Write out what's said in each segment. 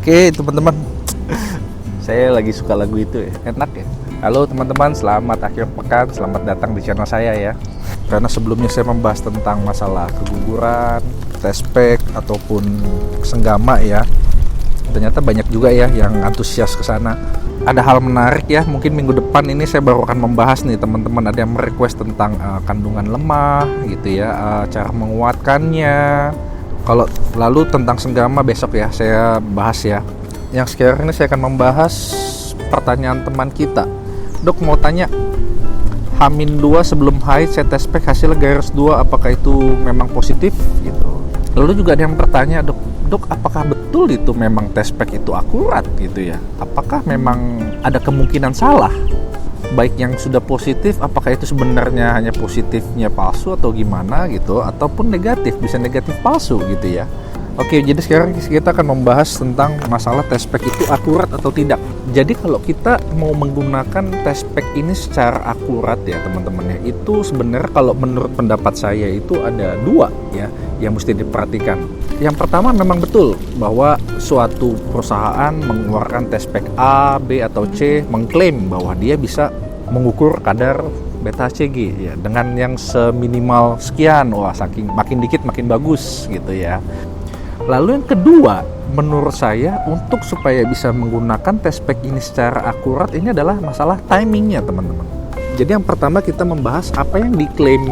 Oke teman-teman, saya lagi suka lagu itu ya, enak ya. Halo teman-teman, selamat akhir pekan, selamat datang di channel saya ya. Karena sebelumnya saya membahas tentang masalah keguguran, tespek ataupun senggama ya. Ternyata banyak juga ya yang antusias ke sana. Ada hal menarik ya, mungkin minggu depan ini saya baru akan membahas nih teman-teman. Ada yang merequest tentang kandungan lemah gitu ya, cara menguatkannya. Kalau lalu tentang senggama besok ya saya bahas ya. Yang sekarang ini saya akan membahas pertanyaan teman kita. Dok mau tanya, H-2 sebelum haid saya tespek hasilnya garis 2, apakah itu memang positif gitu. Lalu juga ada yang bertanya, dok apakah betul itu memang tespek itu akurat gitu ya? Apakah memang ada kemungkinan salah? Baik yang sudah positif, apakah itu sebenarnya hanya positifnya palsu atau gimana gitu, ataupun negatif, bisa negatif palsu gitu ya. Oke, jadi sekarang kita akan membahas tentang masalah tespek itu akurat atau tidak. Jadi kalau kita mau menggunakan tespek ini secara akurat ya teman-teman ya, itu sebenarnya kalau menurut pendapat saya itu ada dua ya yang mesti diperhatikan. Yang pertama memang betul bahwa suatu perusahaan mengeluarkan tespek A, B atau C mengklaim bahwa dia bisa mengukur kadar beta HCG ya dengan yang seminimal sekian, wah saking makin dikit makin bagus gitu ya. Lalu yang kedua, menurut saya untuk supaya bisa menggunakan tespek ini secara akurat ini adalah masalah timingnya teman-teman. Jadi yang pertama kita membahas apa yang diklaim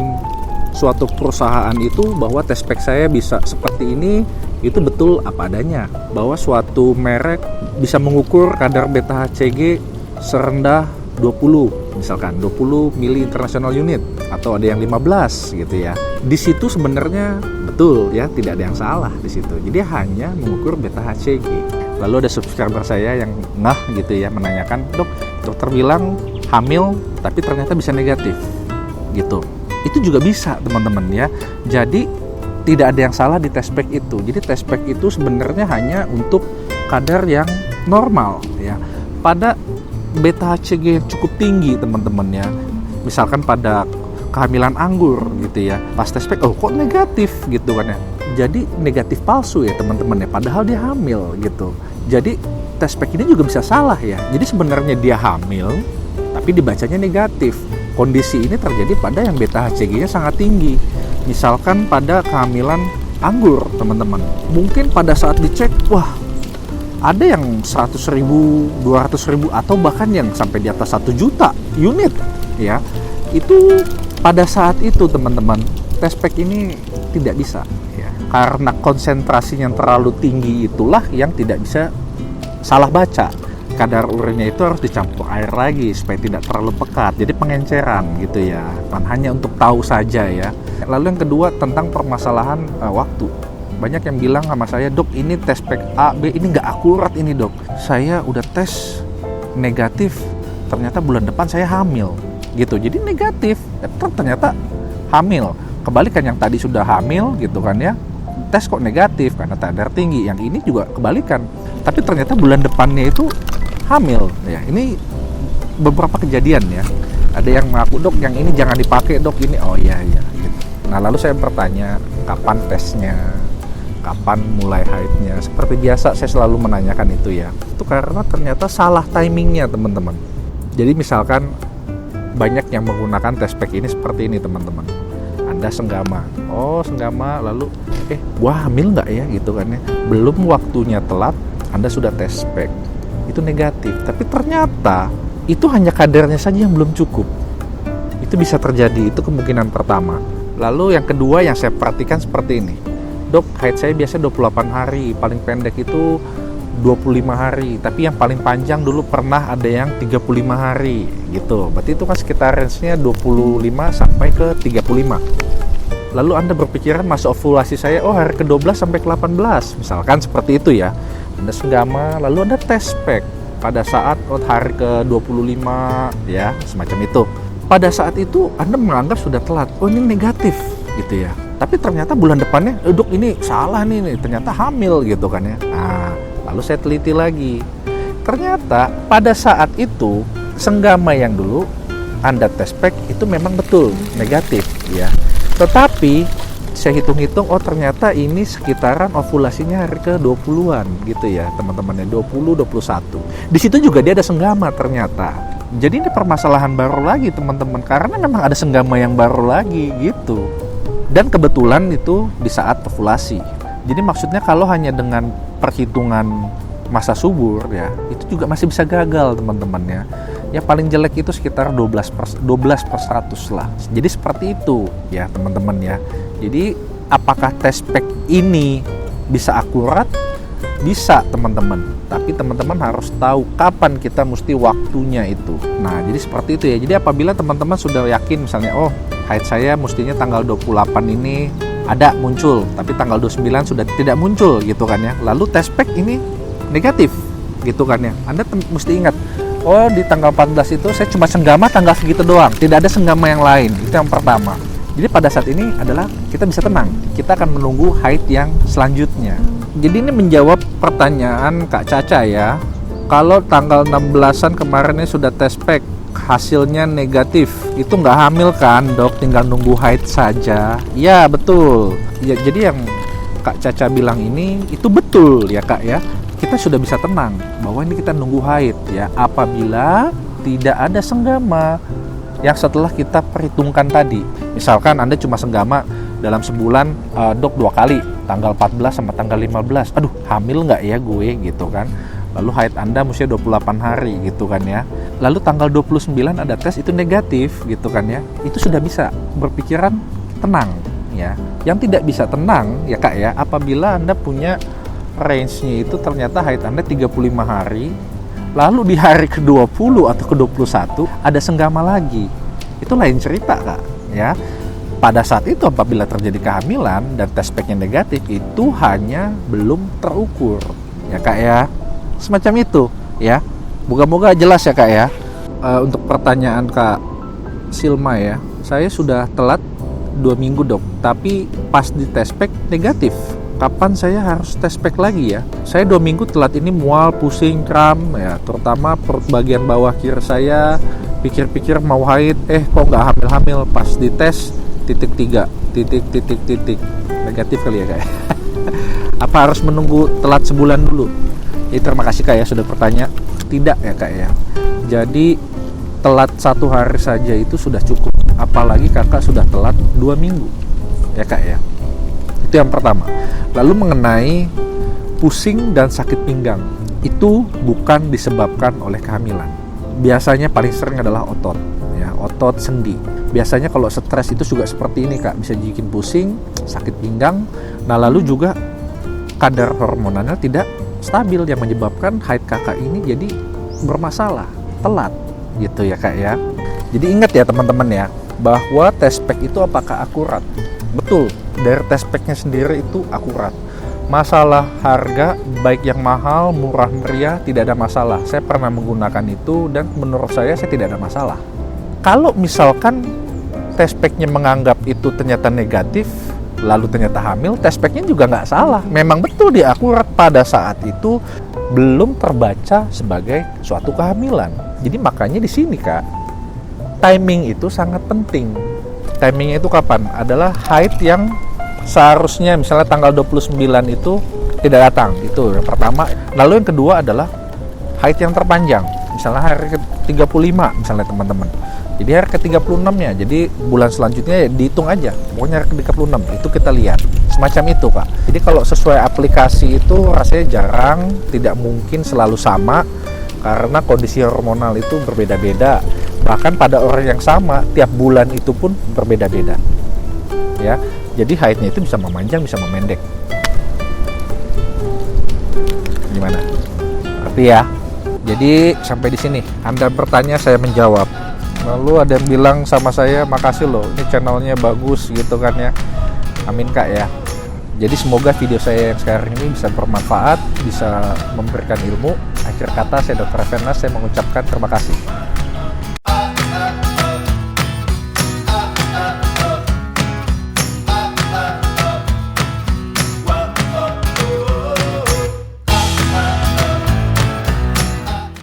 suatu perusahaan itu bahwa tespek saya bisa seperti ini, itu betul apa adanya. Bahwa suatu merek bisa mengukur kadar beta HCG serendah 20, misalkan 20 mili international unit atau ada yang 15 gitu ya. Di situ sebenarnya betul ya, tidak ada yang salah di situ. Jadi hanya mengukur beta HCG. Lalu ada subscriber saya yang gitu ya menanyakan, "Dok, dokter bilang hamil tapi ternyata bisa negatif." Gitu. Itu juga bisa, teman-teman ya. Jadi tidak ada yang salah di tespek itu. Jadi tespek itu sebenarnya hanya untuk kadar yang normal ya. Pada beta HCG yang cukup tinggi, teman-teman ya. Misalkan pada kehamilan anggur gitu ya, pas tespek kok negatif gitu kan ya, jadi negatif palsu ya teman-teman ya, padahal dia hamil gitu. Jadi tespek ini juga bisa salah ya, jadi sebenarnya dia hamil tapi dibacanya negatif. Kondisi ini terjadi pada yang beta HCG nya sangat tinggi, misalkan pada kehamilan anggur teman-teman. Mungkin pada saat dicek, wah ada yang 100.000, 200.000 atau bahkan yang sampai di atas 1 juta unit ya. Itu pada saat itu teman-teman tespek ini tidak bisa ya, karena konsentrasinya yang terlalu tinggi itulah yang tidak bisa salah baca. Kadar urinnya itu harus dicampur air lagi supaya tidak terlalu pekat, jadi pengenceran gitu ya, hanya untuk tahu saja ya. Lalu yang kedua tentang permasalahan waktu. Banyak yang bilang sama saya, "Dok ini tespek A, B ini nggak akurat ini dok, saya udah tes negatif ternyata bulan depan saya hamil." Gitu, jadi negatif ternyata hamil. Kebalikan yang tadi sudah hamil gitu kan ya, tes kok negatif karena kadar tinggi. Yang ini juga kebalikan, tapi ternyata bulan depannya itu hamil ya. Ini beberapa kejadian ya. Ada yang mengaku, "Dok yang ini jangan dipakai dok ini." Oh iya gitu. Nah lalu saya bertanya, kapan tesnya, kapan mulai haidnya. Seperti biasa saya selalu menanyakan itu ya. Itu karena ternyata salah timingnya teman-teman. Jadi misalkan banyak yang menggunakan tespek ini seperti ini teman-teman. Anda senggama, senggama, lalu gua hamil nggak ya gitu kan ya. Belum waktunya telat, Anda sudah tespek, itu negatif. Tapi ternyata itu hanya kadarnya saja yang belum cukup. Itu bisa terjadi, itu kemungkinan pertama. Lalu yang kedua yang saya perhatikan seperti ini, "Dok, haid saya biasanya 28 hari, paling pendek itu 25 hari, tapi yang paling panjang dulu pernah ada yang 35 hari gitu." Berarti itu kan sekitar range-nya 25 sampai ke 35. Lalu Anda berpikiran masa ovulasi saya hari ke-12 sampai ke-18, misalkan seperti itu ya. Anda senggama, lalu Anda tespek pada saat hari ke-25 ya, semacam itu. Pada saat itu Anda menganggap sudah telat, ini negatif gitu ya. Tapi ternyata bulan depannya, "Dok ini salah nih, ternyata hamil gitu kan ya." Nah, lalu saya teliti lagi. Ternyata pada saat itu senggama yang dulu Anda tespek itu memang betul negatif ya. Tetapi saya hitung-hitung, oh ternyata ini sekitaran ovulasinya hari ke 20-an gitu ya teman-teman ya, 20, 21. Di situ juga dia ada senggama ternyata. Jadi ini permasalahan baru lagi teman-teman, karena memang ada senggama yang baru lagi gitu. Dan kebetulan itu di saat ovulasi. Jadi maksudnya kalau hanya dengan perhitungan masa subur ya, itu juga masih bisa gagal teman-teman ya. Ya paling jelek itu sekitar 12 per 100 lah. Jadi seperti itu ya teman-teman ya. Jadi apakah test pack ini bisa akurat? Bisa teman-teman. Tapi teman-teman harus tahu kapan kita mesti waktunya itu. Nah jadi seperti itu ya. Jadi apabila teman-teman sudah yakin misalnya, oh haid saya mestinya tanggal 28 ini ada muncul, tapi tanggal 29 sudah tidak muncul gitu kan ya. Lalu test pack ini negatif gitu kan ya. Anda mesti ingat, oh di tanggal 14 itu saya cuma senggama tanggal segitu doang, tidak ada senggama yang lain. Itu yang pertama. Jadi pada saat ini adalah kita bisa tenang, kita akan menunggu haid yang selanjutnya. Jadi ini menjawab pertanyaan Kak Caca ya. Kalau tanggal 16-an kemarinnya sudah test pack, hasilnya negatif, itu nggak hamil kan dok, tinggal nunggu haid saja. Ya betul ya, jadi yang Kak Caca bilang ini itu betul ya Kak ya. Kita sudah bisa tenang bahwa ini kita nunggu haid ya, apabila tidak ada senggama yang setelah kita perhitungkan tadi. Misalkan Anda cuma senggama dalam sebulan, dok 2 kali, tanggal 14 sama tanggal 15, aduh hamil nggak ya gue gitu kan. Lalu haid Anda mesti 28 hari gitu kan ya. Lalu tanggal 29 ada tes itu negatif gitu kan ya. Itu sudah bisa berpikiran tenang ya. Yang tidak bisa tenang ya Kak ya, apabila Anda punya range-nya itu ternyata haid Anda 35 hari, lalu di hari ke-20 atau ke-21 ada senggama lagi. Itu lain cerita Kak ya. Pada saat itu apabila terjadi kehamilan dan test pack-nya negatif, itu hanya belum terukur ya Kak ya. Semacam itu ya. Moga-moga jelas ya Kak ya. Untuk pertanyaan Kak Silma ya, saya sudah telat 2 minggu dok, tapi pas di test pack negatif. Kapan saya harus test pack lagi ya? Saya 2 minggu telat ini mual, pusing, kram ya, terutama perut bagian bawah kiri saya. Pikir-pikir mau haid, kok nggak hamil-hamil. Pas di tes .3 negatif kali ya Kak. Apa harus menunggu telat sebulan dulu? Terima kasih Kak ya sudah bertanya. Tidak ya Kak ya. Jadi telat 1 hari saja itu sudah cukup. Apalagi kakak sudah telat 2 minggu ya Kak ya. Itu yang pertama. Lalu mengenai pusing dan sakit pinggang, itu bukan disebabkan oleh kehamilan. Biasanya paling sering adalah otot ya, otot sendi. Biasanya kalau stres itu juga seperti ini Kak, bisa bikin pusing, sakit pinggang. Nah lalu juga kadar hormonalnya tidak stabil yang menyebabkan haid kakak ini jadi bermasalah, telat gitu ya Kak ya. Jadi ingat ya teman-teman ya, bahwa test pack itu apakah akurat? Betul, dari test packnya sendiri itu akurat. Masalah harga, baik yang mahal, murah, meriah, tidak ada masalah. Saya pernah menggunakan itu dan menurut saya tidak ada masalah. Kalau misalkan test packnya menganggap itu ternyata negatif, lalu ternyata hamil, test packnya juga nggak salah. Memang betul dia akurat, pada saat itu belum terbaca sebagai suatu kehamilan. Jadi makanya di sini Kak, timing itu sangat penting. Timingnya itu kapan? Adalah haid yang seharusnya misalnya tanggal 29 itu tidak datang, itu yang pertama. Lalu yang kedua adalah haid yang terpanjang, misalnya hari ke-35 misalnya teman-teman. Jadi hari ke-36 nya, jadi bulan selanjutnya ya dihitung aja, pokoknya hari ke-36 itu kita lihat. Semacam itu Kak. Jadi kalau sesuai aplikasi itu rasanya jarang, tidak mungkin selalu sama, karena kondisi hormonal itu berbeda-beda. Bahkan pada orang yang sama, tiap bulan itu pun berbeda-beda ya. Jadi haidnya itu bisa memanjang, bisa memendek. Gimana? Ngerti ya? Jadi sampai di sini. Anda bertanya, saya menjawab. Lalu ada yang bilang sama saya, makasih loh, ini channelnya bagus gitu kan ya. Amin Kak ya. Jadi semoga video saya yang sekarang ini bisa bermanfaat, bisa memberikan ilmu. Akhir kata saya Dr. Fenas, saya mengucapkan terima kasih.